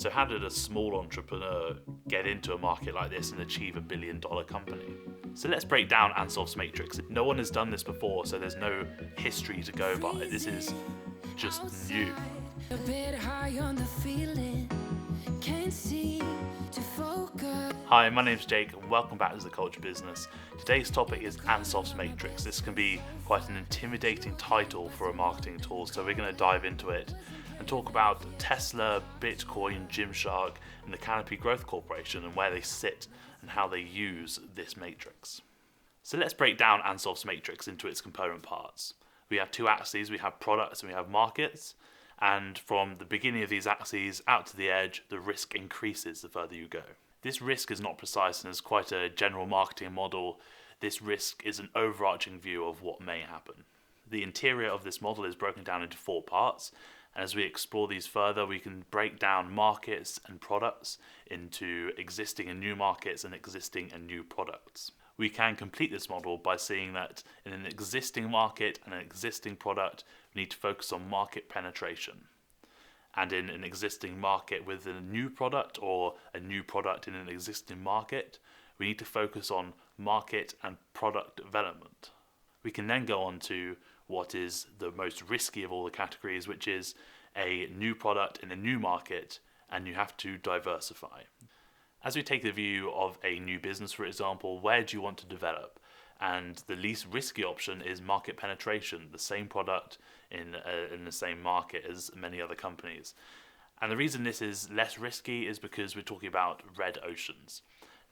So how did a small entrepreneur get into a market like this and achieve $1 billion company? So let's break down Ansoff's matrix. No one has done this before, so there's no history to go by. This is just new. A bit high on the feeling, can't seem to focus. Hi, my name's Jake and welcome back to The Culture Business. Today's topic is Ansoff's matrix. This can be quite an intimidating title for a marketing tool, so we're going to dive into it and talk about Tesla, Bitcoin, Gymshark and the Canopy Growth Corporation and where they sit and how they use this matrix. So let's break down Ansoff's matrix into its component parts. We have two axes, we have products and we have markets. And from the beginning of these axes out to the edge, the risk increases the further you go. This risk is not precise and is quite a general marketing model. This risk is an overarching view of what may happen. The interior of this model is broken down into 4 parts. And as we explore these further, we can break down markets and products into existing and new markets and existing and new products. We can complete this model by seeing that in an existing market and an existing product, we need to focus on market penetration. And in an existing market with a new product or a new product in an existing market, we need to focus on market and product development. We can then go on to what is the most risky of all the categories, which is a new product in a new market, and you have to diversify. As we take the view of a new business, for example, where do you want to develop? And the least risky option is market penetration, the same product in the same market as many other companies. And the reason this is less risky is because we're talking about red oceans.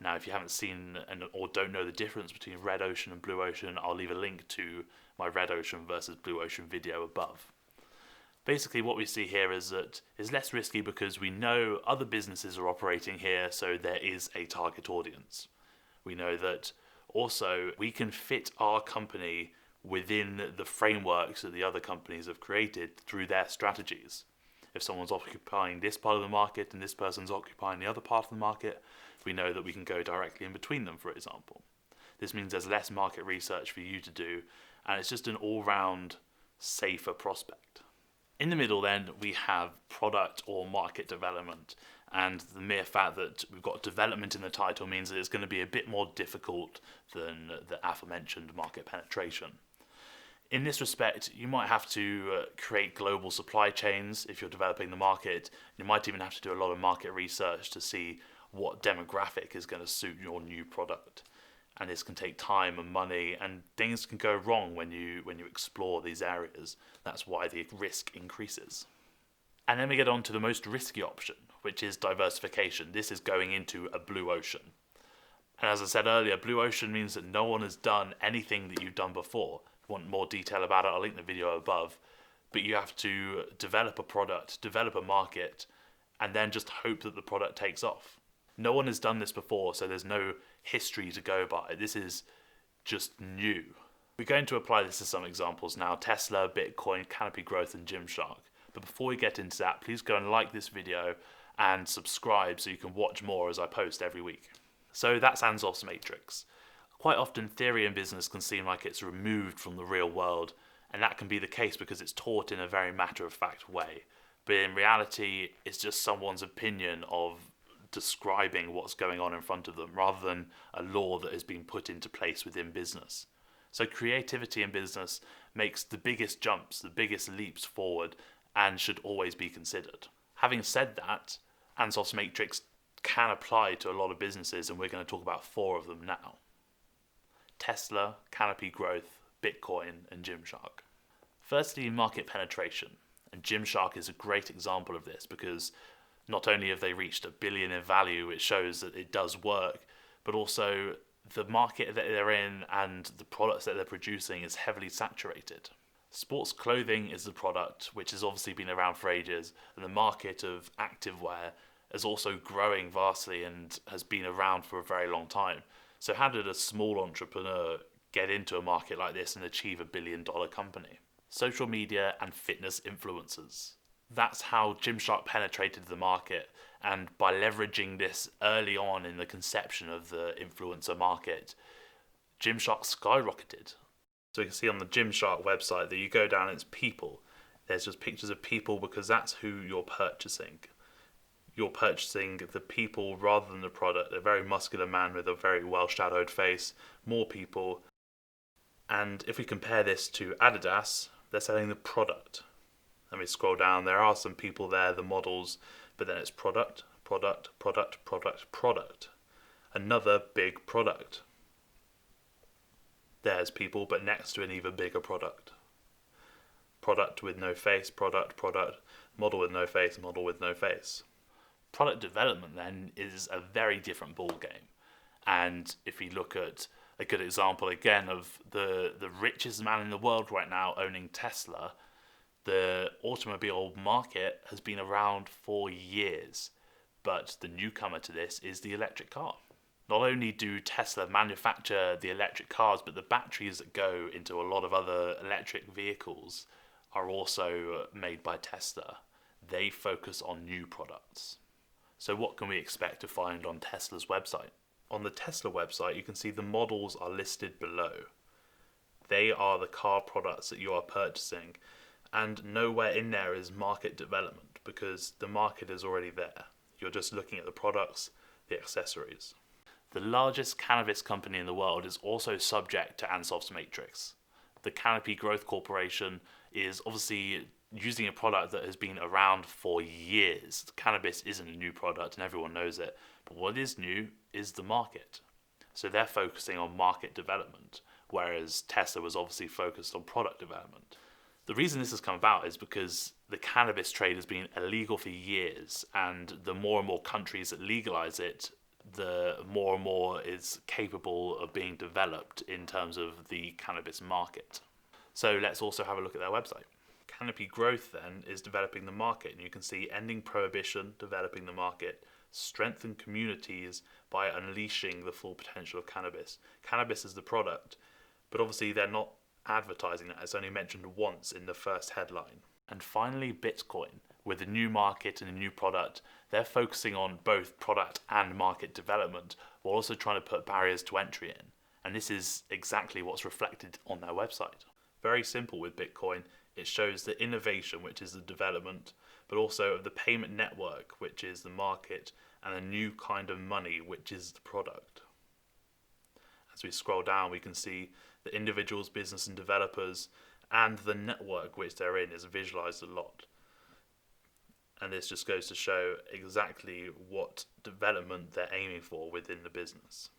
Now, if you haven't seen or don't know the difference between red ocean and blue ocean, I'll leave a link to my red ocean versus blue ocean video above. Basically, what we see here is that it's less risky because we know other businesses are operating here, so there is a target audience. We know that also we can fit our company within the frameworks that the other companies have created through their strategies. If someone's occupying this part of the market and this person's occupying the other part of the market, we know that we can go directly in between them, for example. This means there's less market research for you to do, and it's just an all-round safer prospect. In the middle then, we have product or market development, and the mere fact that we've got development in the title means that it's going to be a bit more difficult than the aforementioned market penetration. In this respect, you might have to create global supply chains if you're developing the market. You might even have to do a lot of market research to see what demographic is going to suit your new product. And this can take time and money, and things can go wrong when you explore these areas. That's why the risk increases. And then we get on to the most risky option, which is diversification. This is going into a blue ocean. And as I said earlier, blue ocean means that no one has done anything that you've done before. If you want more detail about it, I'll link the video above. But you have to develop a product, develop a market, and then just hope that the product takes off. No one has done this before, so there's no history to go by. This is just new. We're going to apply this to some examples now: Tesla, Bitcoin, Canopy Growth and Gymshark. But before we get into that, please go and like this video and subscribe so you can watch more as I post every week. So that's Ansoff's matrix. Quite often theory in business can seem like it's removed from the real world, and that can be the case because it's taught in a very matter-of-fact way. But in reality, it's just someone's opinion of describing what's going on in front of them rather than a law that has been put into place within business. So creativity in business makes the biggest jumps, the biggest leaps forward, and should always be considered. Having said that, Ansoff's matrix can apply to a lot of businesses, and we're going to talk about 4 of them now: Tesla, Canopy Growth, Bitcoin and Gymshark. Firstly, market penetration. And Gymshark is a great example of this because not only have they reached $1 billion in value, which shows that it does work, but also the market that they're in and the products that they're producing is heavily saturated. Sports clothing is the product, which has obviously been around for ages, and the market of activewear is also growing vastly and has been around for a very long time. So how did a small entrepreneur get into a market like this and achieve $1 billion company? Social media and fitness influencers. That's how Gymshark penetrated the market, and by leveraging this early on in the conception of the influencer market, Gymshark skyrocketed. So you can see on the Gymshark website that you go down, it's people. There's just pictures of people because that's who you're purchasing. You're purchasing the people rather than the product. A very muscular man with a very well shadowed face, more people. And if we compare this to Adidas, they're selling the product. Let me scroll down. There are some people there, the models, but then it's product, product, product, product, product. Another big product. There's people, but next to an even bigger product. Product with no face, product, product, model with no face, model with no face. Product development then is a very different ball game. And if we look at a good example again of the richest man in the world right now owning Tesla, the automobile market has been around for years, but the newcomer to this is the electric car. Not only do Tesla manufacture the electric cars, but the batteries that go into a lot of other electric vehicles are also made by Tesla. They focus on new products. So what can we expect to find on Tesla's website? On the Tesla website, you can see the models are listed below. They are the car products that you are purchasing, and nowhere in there is market development because the market is already there. You're just looking at the products, the accessories. The largest cannabis company in the world is also subject to Ansoff's matrix. The Canopy Growth Corporation is obviously using a product that has been around for years. Cannabis isn't a new product and everyone knows it, but what is new is the market. So they're focusing on market development, whereas Tesla was obviously focused on product development. The reason this has come about is because the cannabis trade has been illegal for years, and the more and more countries that legalize it, the more and more is capable of being developed in terms of the cannabis market. So let's also have a look at their website. Canopy Growth then is developing the market, and you can see ending prohibition, developing the market, strengthen communities by unleashing the full potential of cannabis. Cannabis is the product, but obviously they're not advertising that. It's only mentioned once in the first headline. And finally, Bitcoin. With a new market and a new product, they're focusing on both product and market development, while also trying to put barriers to entry in. And this is exactly what's reflected on their website. Very simple with Bitcoin. It shows the innovation, which is the development, but also the payment network, which is the market, and a new kind of money, which is the product. As we scroll down, we can see the individuals, business and developers, and the network which they're in is visualized a lot. And this just goes to show exactly what development they're aiming for within the business.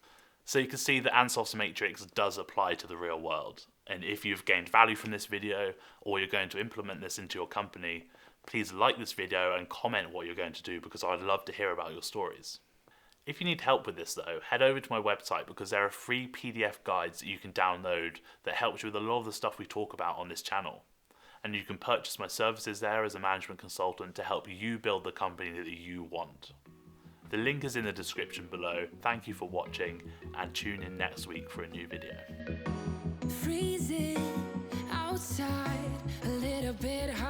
So you can see that Ansoff's matrix does apply to the real world. And if you've gained value from this video, or you're going to implement this into your company, please like this video and comment what you're going to do, because I'd love to hear about your stories. If you need help with this though, head over to my website, because there are free PDF guides that you can download that helps you with a lot of the stuff we talk about on this channel. And you can purchase my services there as a management consultant to help you build the company that you want. The link is in the description below. Thank you for watching, and tune in next week for a new video. Freezing outside, a little bit hot.